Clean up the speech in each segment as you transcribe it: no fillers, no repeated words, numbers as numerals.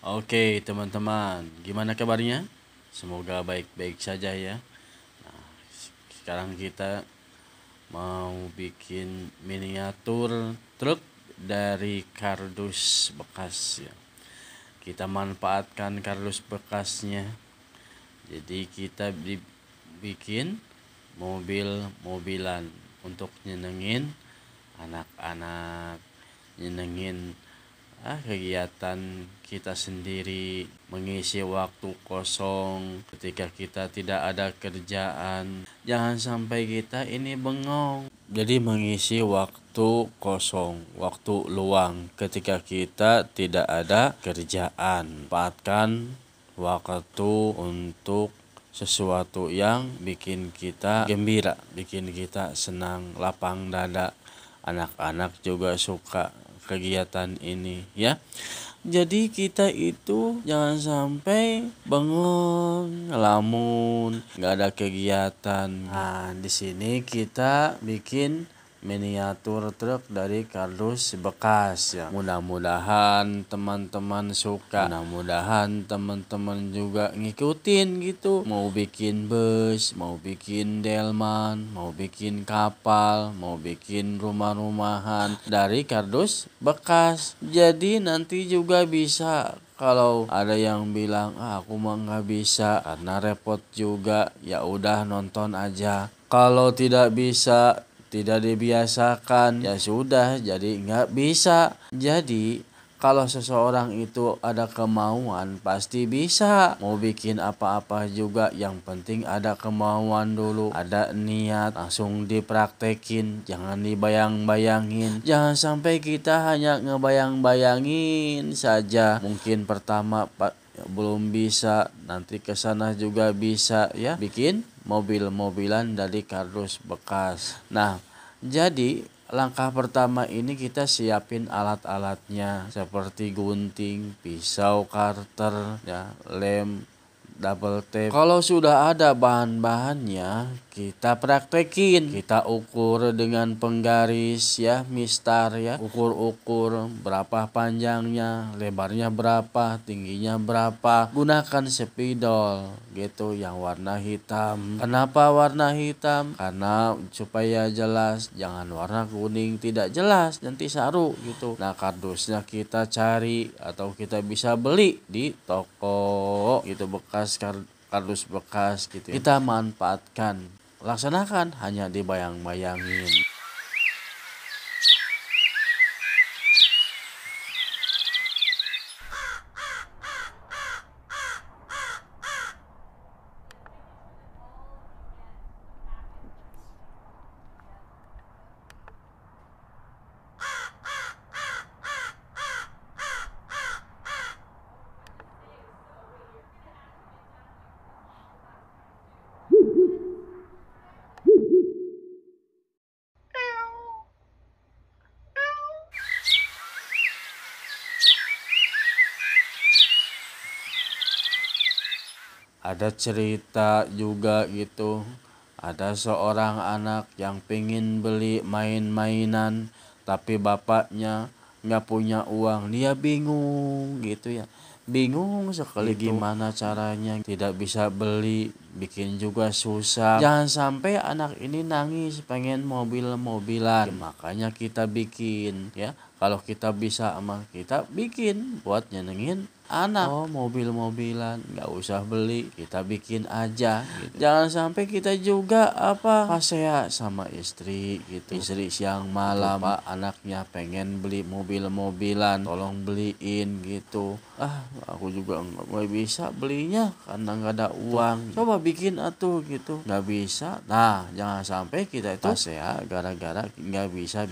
Oke teman-teman, gimana kabarnya? Semoga baik-baik saja ya. Sekarang kita mau bikin miniatur truk dari kardus bekas ya. Kita manfaatkan kardus bekasnya. Jadi kita bikin mobil-mobilan untuk nyenengin anak-anak, nyenengin kegiatan kita sendiri, mengisi waktu kosong ketika kita tidak ada kerjaan. Jangan sampai kita ini bengong. Jadi mengisi waktu kosong, waktu luang ketika kita tidak ada kerjaan. Manfaatkan waktu untuk sesuatu yang bikin kita gembira, bikin kita senang, lapang dada. Anak-anak juga suka kegiatan ini ya. Jadi kita itu jangan sampai bengong, ngelamun, nggak ada kegiatan. Nah, di sini kita bikin miniatur truk dari kardus bekas ya. Mudah-mudahan teman-teman suka. Mudah-mudahan teman-teman juga ngikutin gitu. Mau bikin bus, mau bikin delman, mau bikin kapal, mau bikin rumah-rumahan dari kardus bekas. Jadi nanti juga bisa. Kalau ada yang bilang aku mah nggak bisa karena repot juga, ya udah nonton aja. Kalau tidak bisa, tidak dibiasakan, ya sudah jadi nggak bisa. Jadi kalau seseorang itu ada kemauan pasti bisa. Mau bikin apa-apa juga, yang penting ada kemauan dulu, ada niat, langsung dipraktekin, jangan dibayang-bayangin. Jangan sampai kita hanya ngebayang-bayangin saja. Mungkin pertama belum bisa, nanti kesana juga bisa ya. Bikin mobil-mobilan dari kardus bekas. Nah, jadi langkah pertama ini kita siapin alat-alatnya seperti gunting, pisau karter, ya, lem, double tape. Kalau sudah ada bahan-bahannya, kita praktekin. Kita ukur dengan penggaris ya, mistar ya. Ukur-ukur berapa panjangnya, lebarnya berapa, tingginya berapa. Gunakan spidol gitu yang warna hitam. Kenapa warna hitam? Karena supaya jelas, jangan warna kuning tidak jelas, nanti saru gitu. Nah, kardusnya kita cari atau kita bisa beli di toko gitu, bekas kardus bekas gitu. Kita manfaatkan. Laksanakan, hanya dibayang-bayangin. Ada cerita juga gitu. Ada seorang anak yang pengen beli main-mainan, tapi bapaknya nggak punya uang. Dia bingung gitu ya. Bingung sekali gimana caranya, tidak bisa beli, bikin juga susah. Jangan sampai anak ini nangis pengen mobil-mobilan. Makanya kita bikin ya. Kalau kita bisa sama kita bikin buat nyenengin anak. Oh, mobil-mobilan nggak usah beli, kita bikin aja gitu. Jangan sampai kita juga pasea sama istri gitu. Istri siang malam, Pak, anaknya pengen beli mobil-mobilan, tolong beliin gitu. Aku juga nggak bisa belinya karena nggak ada uang. Coba bikin atuh gitu, nggak bisa. Nah, jangan sampai kita itu pasea gara-gara nggak bisa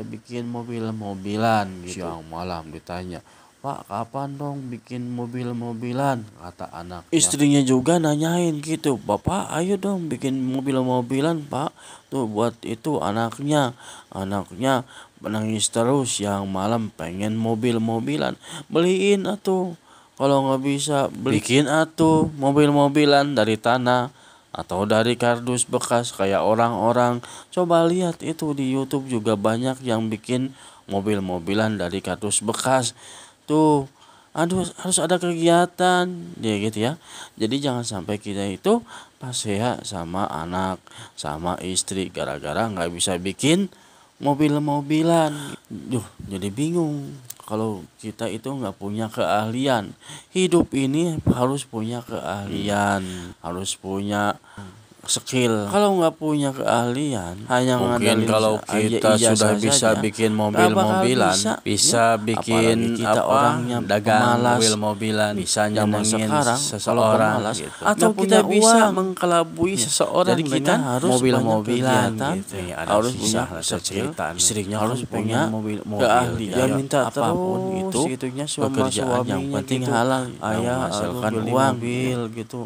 bikin mobil-mobilan gitu. Siang malam ditanya, Pak, kapan dong bikin mobil-mobilan? Kata anak. Istrinya juga nanyain gitu, Bapak ayo dong bikin mobil-mobilan, Pak. Tuh buat itu anaknya. Anaknya menangis terus yang malam pengen mobil-mobilan. Beliin atuh. Kalau nggak bisa bikin atuh mobil-mobilan dari tanah atau dari kardus bekas kayak orang-orang. Coba lihat itu di YouTube juga banyak yang bikin mobil-mobilan dari kardus bekas. Tuh, aduh harus ada kegiatan ya gitu ya. Jadi jangan sampai kita itu pasea sama anak sama istri gara-gara nggak bisa bikin mobil-mobilan. Jadi bingung kalau kita itu nggak punya keahlian. Hidup ini harus punya keahlian, harus punya skill. Kalau nggak punya keahlian, hanya Mungkin ngandalin kalau kita sudah bisa bikin mobil-mobilan, bisa bikin kita orangnya dagang pemalas. mobil-mobilan, bisa Zaman nyenengin sekarang kalau seseorang pemalas gitu. atau Nggak kita punya bisa uang. mengkelabui seseorang. Jadi kita dengan harus mobil-mobilan banyak gitu. kegiatan. Ada Harus kisah, punya ada skill, cerita nih. istrinya Harus harus punya punya mobil. keahlian. Ya minta apapun terus itu gitunya sama pekerjaan yang suaminya penting gitu. halal, Ayah menghasilkan beli uang mobil gitu.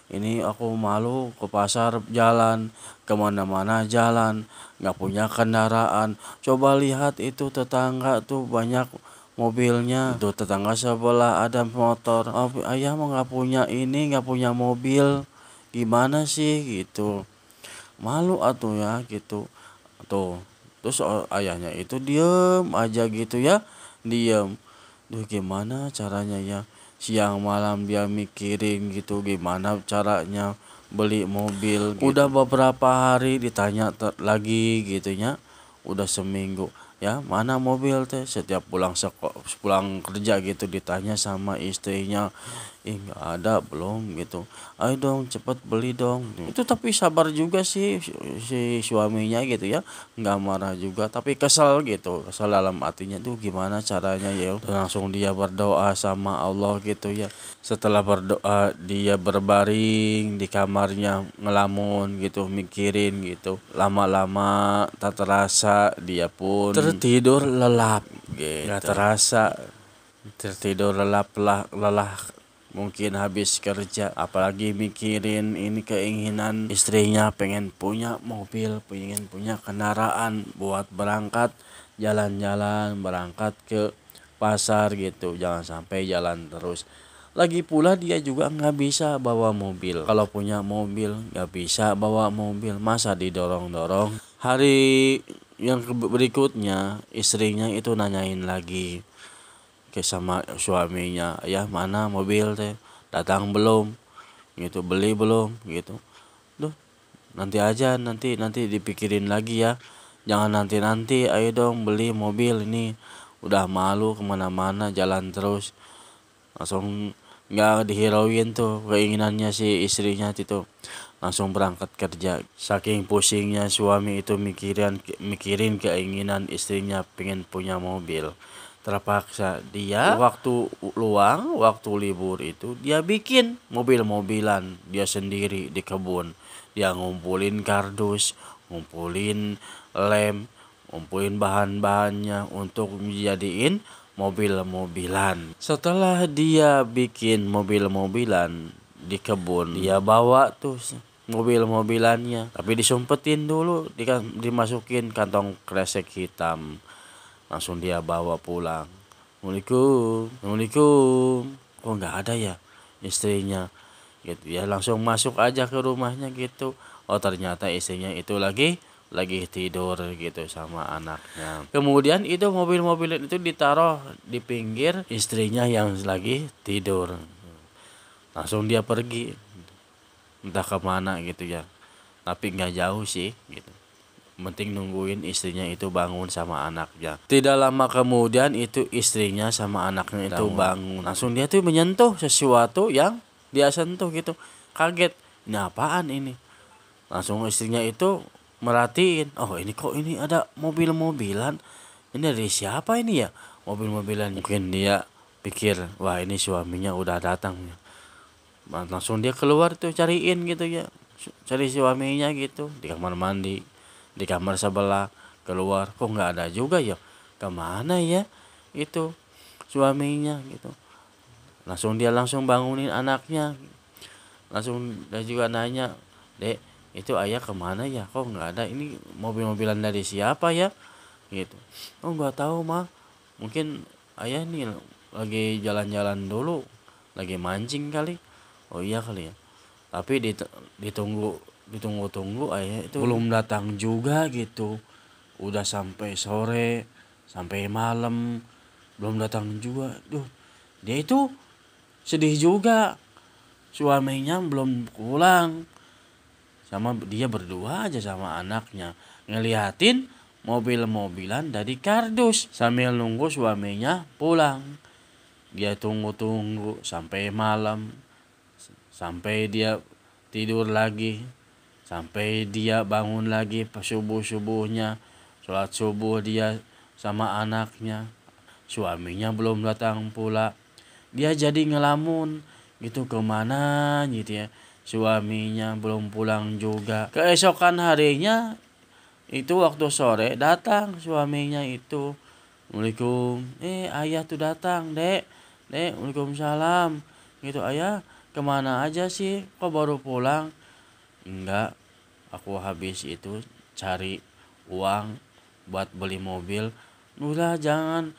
Ini aku malu ke pasar jalan, kemana-mana jalan, nggak punya kendaraan. Coba lihat itu tetangga tuh banyak mobilnya. Itu tetangga sebelah ada motor. Oh, ayah mah nggak punya ini, nggak punya mobil. Gimana sih gitu? Malu atuh ya gitu. Tuh. Terus ayahnya itu diem aja gitu ya, diem. Duh gimana caranya ya? Siang malam dia mikirin gitu gimana caranya beli mobil gitu. Udah beberapa hari ditanya lagi gitunya. Udah seminggu ya mana mobil teh, setiap pulang kerja gitu ditanya sama istrinya, nggak ada belum gitu, ayo dong cepet beli dong itu. Tapi sabar juga sih si suaminya gitu ya, nggak marah juga tapi kesel gitu, kesel dalam hatinya tuh gimana caranya ya. Dan langsung dia berdoa sama Allah gitu ya. Setelah berdoa dia berbaring di kamarnya ngelamun gitu, mikirin gitu. Lama-lama tak terasa dia pun tertidur lelap gitu. Gak terasa tertidur lelah mungkin habis kerja, apalagi mikirin ini keinginan istrinya pengen punya mobil, pengen punya kendaraan buat berangkat jalan-jalan, berangkat ke pasar gitu. Jangan sampai jalan terus. Lagi pula dia juga nggak bisa bawa mobil. Kalau punya mobil nggak bisa bawa mobil, masa didorong-dorong. Hari yang berikutnya istrinya itu nanyain lagi ke sama suaminya, ya mana mobil teh, datang belum gitu, beli belum gitu. Duh nanti aja, nanti dipikirin lagi ya, jangan nanti ayo dong beli mobil ini, udah malu kemana-mana jalan terus. Langsung nggak dihirauin tuh keinginannya si istrinya itu, langsung berangkat kerja. Saking pusingnya suami itu mikirin keinginan istrinya pengen punya mobil, terpaksa dia waktu luang, waktu libur itu dia bikin mobil-mobilan dia sendiri di kebun. Dia ngumpulin kardus, ngumpulin lem, ngumpulin bahan-bahannya untuk dijadiin mobil-mobilan. Setelah dia bikin mobil-mobilan di kebun, dia bawa tuh mobil-mobilannya, tapi disumpetin dulu, dimasukin kantong kresek hitam. Langsung dia bawa pulang. Assalamualaikum. Kok nggak ada ya istrinya? Gitu ya, langsung masuk aja ke rumahnya gitu. Oh ternyata istrinya itu lagi tidur gitu sama anaknya. Kemudian itu mobil-mobil itu ditaruh di pinggir istrinya yang lagi tidur. Langsung dia pergi, entah kemana gitu ya. Tapi nggak jauh sih gitu. Penting nungguin istrinya itu bangun sama anaknya. Tidak lama kemudian itu istrinya sama anaknya itu bangun. Langsung dia tuh menyentuh sesuatu yang dia sentuh gitu. Kaget, ini apaan ini? Langsung istrinya itu merhatiin, oh ini kok ini ada mobil-mobilan, ini dari siapa ini ya mobil-mobilan. Mungkin dia pikir, wah ini suaminya udah datang. Langsung dia keluar tuh cariin gitu ya, cari suaminya gitu di kamar mandi, di kamar sebelah, keluar kok nggak ada juga ya, kemana ya itu suaminya gitu. Langsung bangunin anaknya, langsung dia juga nanya, dek itu ayah kemana ya, kok nggak ada, ini mobil-mobilan dari siapa ya gitu. Oh nggak tahu mah, mungkin ayah nih lagi jalan-jalan dulu, lagi mancing kali. Oh iya kali ya, tapi ditunggu ayah itu belum datang juga gitu. Udah sampai sore, sampai malam belum datang juga. Duh dia itu sedih juga, suaminya belum pulang, sama dia berdua aja sama anaknya ngeliatin mobil-mobilan dari kardus sambil nunggu suaminya pulang. Dia tunggu-tunggu sampai malam, sampai dia tidur lagi, sampai dia bangun lagi pas subuh-subuhnya, sholat subuh dia sama anaknya, suaminya belum datang pula. Dia jadi ngelamun gitu, kemana gitu ya, suaminya belum pulang juga. Keesokan harinya itu waktu sore datang suaminya itu, Assalamualaikum, ayah tuh datang dek, waalaikumsalam gitu. Ayah kemana aja sih, kok baru pulang? Enggak, aku habis itu cari uang buat beli mobil. Udah jangan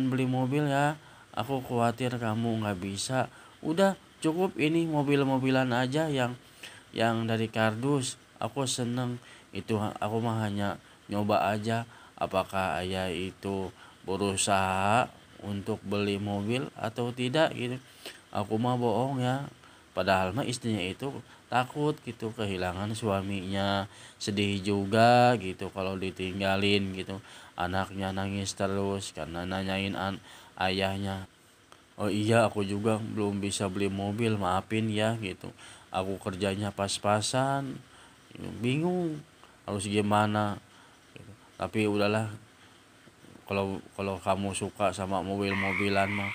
beli mobil ya, aku khawatir kamu nggak bisa. Udah cukup ini mobil-mobilan aja yang dari kardus. Aku seneng itu, aku mah hanya nyoba aja. Apakah ayah itu berusaha untuk beli mobil atau tidak gitu. Aku mah bohong ya. Padahal mah istrinya itu takut gitu kehilangan suaminya, sedih juga gitu kalau ditinggalin gitu. Anaknya nangis terus karena nanyain ayahnya. Oh iya, aku juga belum bisa beli mobil, maafin ya gitu. Aku kerjanya pas-pasan, bingung harus gimana gitu. Tapi udahlah, kalau kalau kamu suka sama mobil-mobilan mah.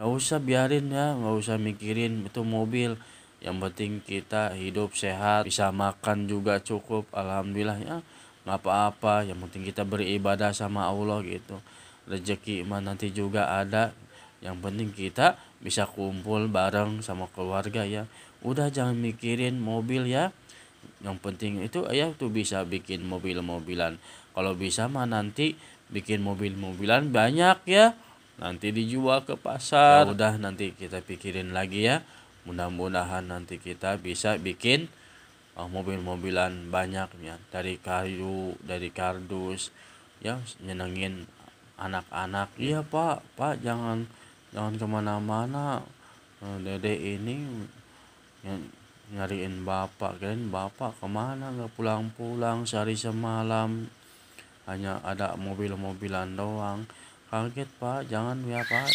Nggak usah biarin ya, nggak usah mikirin itu mobil. Yang penting kita hidup sehat, bisa makan juga cukup, alhamdulillah ya, nggak apa-apa. Yang penting kita beribadah sama Allah gitu. Rezeki mah nanti juga ada. Yang penting kita bisa kumpul bareng sama keluarga ya. Udah jangan mikirin mobil ya. Yang penting itu ayah tuh bisa bikin mobil-mobilan. Kalau bisa mah nanti bikin mobil-mobilan banyak ya, nanti dijual ke pasar. Ya udah, nanti kita pikirin lagi ya. Mudah-mudahan nanti kita bisa bikin mobil-mobilan banyak ya, dari kayu, dari kardus ya, nyenengin anak-anak. Iya pak jangan kemana-mana. Dede ini nyariin bapak, kirain bapak kemana nggak pulang-pulang sehari semalam, hanya ada mobil-mobilan doang. Kaget pak, jangan ya pak.